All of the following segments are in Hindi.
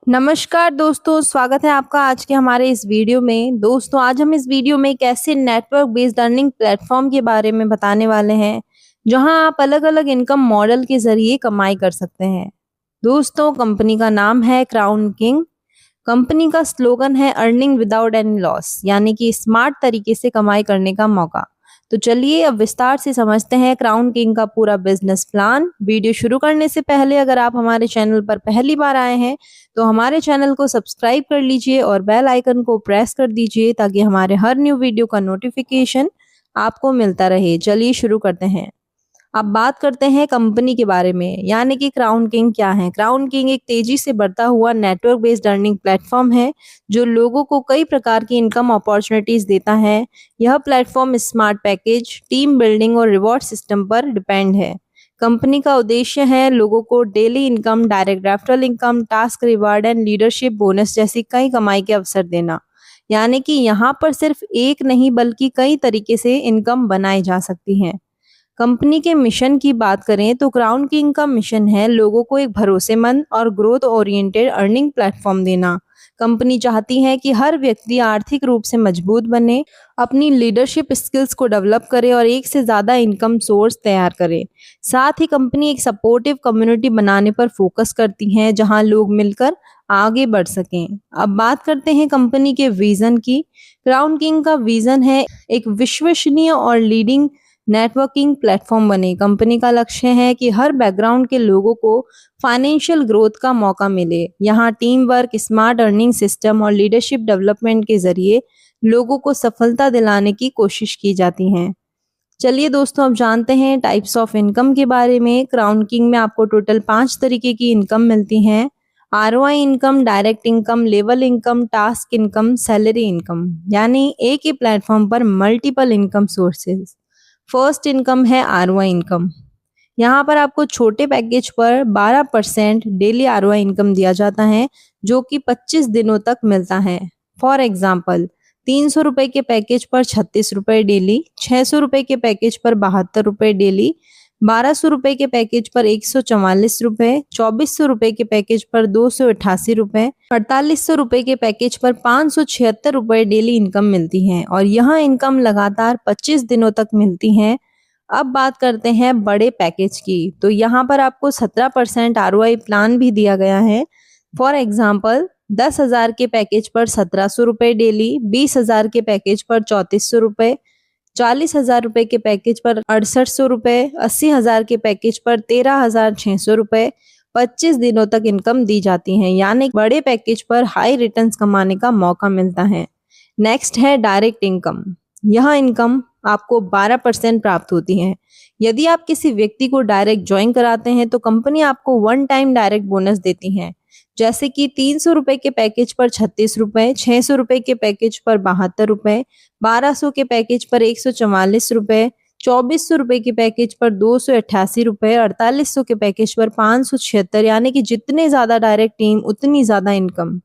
नमस्कार दोस्तों, स्वागत है आपका आज के हमारे इस वीडियो में। दोस्तों, आज हम इस वीडियो में एक ऐसे नेटवर्क बेस्ड अर्निंग प्लेटफॉर्म के बारे में बताने वाले हैं, जहां आप अलग-अलग इनकम मॉडल के ज़रिए कमाई कर सकते हैं। दोस्तों, कंपनी का नाम है क्राउन किंग। कंपनी का स्लोगन है अर्निंग विदाउट एनी लॉस, यानी कि स्मार्ट तरीके से कमाई करने का मौका। तो चलिए अब विस्तार से समझते हैं क्राउन किंग का पूरा बिजनेस प्लान। वीडियो शुरू करने से पहले अगर आप हमारे चैनल पर पहली बार आए हैं तो हमारे चैनल को सब्सक्राइब कर लीजिए और बेल आइकन को प्रेस कर दीजिए ताकि हमारे हर न्यू वीडियो का नोटिफिकेशन आपको मिलता रहे। चलिए शुरू करते हैं। अब बात करते हैं कंपनी के बारे में, यानी कि क्राउन किंग क्या है। क्राउन किंग एक तेजी से बढ़ता हुआ नेटवर्क बेस्ड अर्निंग प्लेटफॉर्म है जो लोगों को कई प्रकार की इनकम अपॉर्चुनिटीज देता है। यह platform smart package, team building और रिवॉर्ड सिस्टम पर डिपेंड है। कंपनी का उद्देश्य है लोगों को daily income, direct referral income, task reward and leadership bonus जैसी कई कमाई के अवसर देना। यानी कि यहाँ पर सिर्फ एक नहीं बल्कि कई तरीके से इनकम बनाई जा सकती है। कंपनी के मिशन की बात करें तो क्राउन किंग का मिशन है लोगों को एक भरोसेमंद और ग्रोथ ओरिएंटेड अर्निंग प्लेटफॉर्म देना। कंपनी चाहती है कि हर व्यक्ति आर्थिक रूप से मजबूत बने, अपनी लीडरशिप स्किल्स को डेवलप करे और एक से ज़्यादा इनकम सोर्स तैयार करे। साथ ही कंपनी एक सपोर्टिव कम्युनिटी बनाने पर फोकस करती है जहां लोग मिलकर आगे बढ़ सकें। अब बात करते हैं कंपनी के विजन की। क्राउन किंग का विजन है एक विश्वसनीय और लीडिंग नेटवर्किंग प्लेटफॉर्म बने। कंपनी का लक्ष्य है कि हर बैकग्राउंड के लोगों को फाइनेंशियल ग्रोथ का मौका मिले। यहाँ team work, smart earning system और लीडरशिप डेवलपमेंट के जरिए लोगों को सफलता दिलाने की कोशिश की जाती है। चलिए दोस्तों, अब जानते हैं टाइप्स ऑफ इनकम के बारे में। क्राउन किंग में आपको टोटल 5 तरीके की इनकम मिलती हैं। ROI income, direct income, level income, task income, salary income, यानी एक ही प्लेटफॉर्म पर multiple income sources. First income है आरओआई इनकम। यहाँ पर आपको छोटे पैकेज पर 12% डेली आरओआई इनकम दिया जाता है जो कि 25 दिनों तक मिलता है। फॉर एग्जाम्पल, 300 रुपए के पैकेज पर 36 रुपए डेली, 600 रुपए के पैकेज पर 72 रुपए डेली, 1200 रुपए के पैकेज पर 144 रुपए, 2400 रुपए के पैकेज पर 288 रुपए, 4800 रुपए के पैकेज पर 576 रुपए डेली इनकम मिलती है और यह इनकम लगातार 25 दिनों तक मिलती है। अब बात करते हैं बड़े पैकेज की। तो यहाँ पर आपको 17% आरओआई प्लान भी दिया गया है। फॉर एग्जाम्पल, 10,000 के पैकेज पर 1700 रुपए डेली, 20,000 के पैकेज पर 3400 रुपए, 40,000 रुपए के पैकेज पर 6800 रुपए, 80,000 के पैकेज पर 13,600 रुपए 25 दिनों तक इनकम दी जाती है। यानी बड़े पैकेज पर हाई रिटर्न्स कमाने का मौका मिलता है। नेक्स्ट है डायरेक्ट इनकम। यह इनकम आपको 12% प्राप्त होती है। यदि आप किसी व्यक्ति को डायरेक्ट ज्वाइन कराते हैं तो कंपनी आपको वन टाइम डायरेक्ट बोनस देती है, जैसे कि 300 रुपए के पैकेज पर 36 रुपए, 600 रुपए के पैकेज पर 72 रुपए, 1200 के पैकेज पर 144 रुपए, 2400 रुपए के पैकेज पर 288 रुपए, 4800 के पैकेज पर 576। यानी कि जितने ज्यादा डायरेक्ट टीम उतनी ज्यादा इनकम।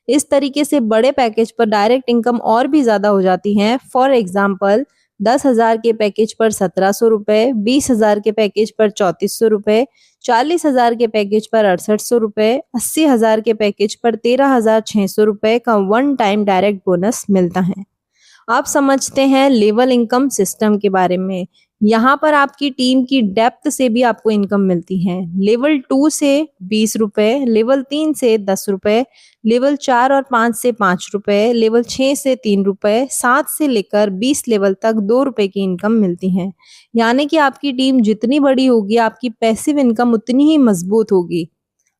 इस तरीके से बड़े पैकेज पर डायरेक्ट इनकम और भी ज्यादा हो जाती है। फॉर एग्जाम्पल, 10,000 के पैकेज पर 1700 रुपए, 20,000 के पैकेज पर 3400 रुपए, 40,000 के पैकेज पर 6800 रुपए, 80,000 के पैकेज पर 13,600 रुपए का वन टाइम डायरेक्ट बोनस मिलता है। आप समझते हैं लेवल इनकम सिस्टम के बारे में। यहाँ पर आपकी टीम की डेप्थ से भी आपको इनकम मिलती है। लेवल 2 से 20 रुपए, लेवल 3 से 10 रुपए, लेवल 4 और 5 से 5 रुपए, लेवल 6 से 3 रुपए, 7 से लेकर 20 लेवल तक 2 रुपए की इनकम मिलती है। यानी कि आपकी टीम जितनी बड़ी होगी आपकी पैसिव इनकम उतनी ही मजबूत होगी।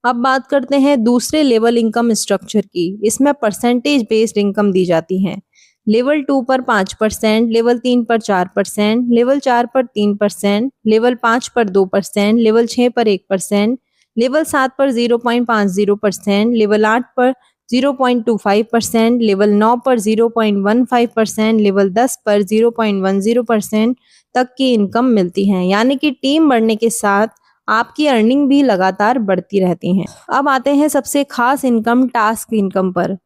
अब बात करते हैं दूसरे लेवल इनकम स्ट्रक्चर की। इसमें परसेंटेज बेस्ड इनकम दी जाती है। लेवल 2 पर 5%, लेवल 3 पर 4%, लेवल 4 पर 3%, लेवल 5 पर 2%, लेवल 6 पर 1%, लेवल 7 पर 0.50%, लेवल 8 पर 0.25%, लेवल 9 पर 0.15%, लेवल 10 पर 0.10% तक की इनकम मिलती है। यानी कि टीम बढ़ने के साथ आपकी अर्निंग भी लगातार बढ़ती रहती है। अब आते हैं सबसे खास इनकम, टास्क इनकम पर।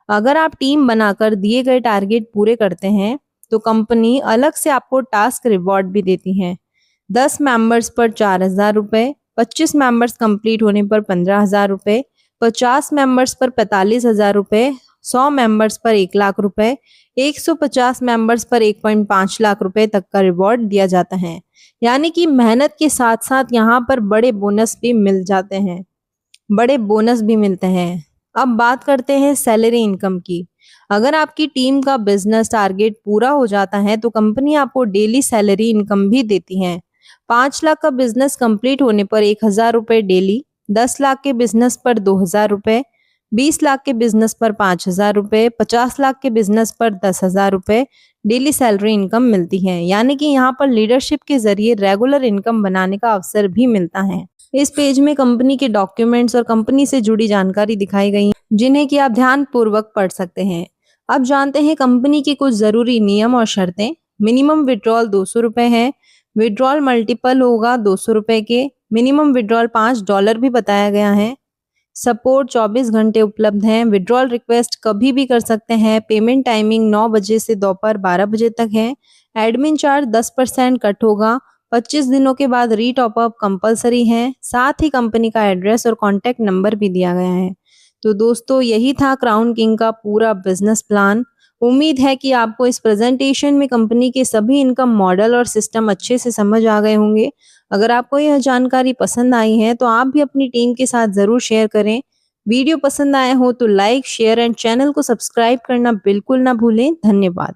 अगर आप टीम बनाकर दिए गए टारगेट पूरे करते हैं तो कंपनी अलग से आपको टास्क रिवॉर्ड भी देती है। 10 मेंबर्स पर 4,000 रुपए, 25 मेंबर्स कंप्लीट होने पर 15,000 रुपए, 50 मेंबर्स पर 45,000 रुपए, 100 मेंबर्स पर 1 लाख रुपए, 150 मेंबर्स पर 1.5 लाख रुपए तक का रिवॉर्ड दिया जाता है। यानी कि मेहनत के साथ-साथ यहाँ पर बड़े बोनस भी मिलते हैं। अब बात करते हैं सैलरी इनकम की। अगर आपकी टीम का बिजनेस टारगेट पूरा हो जाता है तो कंपनी आपको डेली सैलरी इनकम भी देती है। 5 लाख का बिजनेस कंप्लीट होने पर 1,000 रुपए डेली, 10 लाख के बिजनेस पर 2,000 रुपए, 20 लाख के बिजनेस पर 5,000 रुपए, 50 लाख के बिजनेस पर 10,000 रुपए डेली सैलरी इनकम मिलती है। यानी कि यहाँ पर लीडरशिप के जरिए रेगुलर इनकम बनाने का अवसर भी मिलता है। इस पेज में कंपनी के डॉक्यूमेंट्स और कंपनी से जुड़ी जानकारी दिखाई गई है, जिन्हें कि आप ध्यान पूर्वक पढ़ सकते हैं। अब जानते हैं कंपनी के कुछ जरूरी नियम और शर्तें। मिनिमम विड्रॉल 200 रुपए है। विड्रॉल मल्टीपल होगा 200 रुपए के। मिनिमम विड्रॉल $5 भी बताया गया है। सपोर्ट 24 घंटे उपलब्ध है। विड्रॉल रिक्वेस्ट कभी भी कर सकते हैं। पेमेंट टाइमिंग 9 बजे से दोपहर 12 बजे तक है। एडमिन चार्ज 10% कट होगा। 25 दिनों के बाद रीटॉप अप कंपलसरी है। साथ ही कंपनी का एड्रेस और कॉन्टैक्ट नंबर भी दिया गया है। तो दोस्तों, यही था क्राउन किंग का पूरा बिजनेस प्लान। उम्मीद है कि आपको इस प्रेजेंटेशन में कंपनी के सभी इनकम मॉडल और सिस्टम अच्छे से समझ आ गए होंगे। अगर आपको यह जानकारी पसंद आई है तो आप भी अपनी टीम के साथ ज़रूर शेयर करें। वीडियो पसंद आए हो तो लाइक, शेयर एंड चैनल को सब्सक्राइब करना बिल्कुल ना भूलें। धन्यवाद।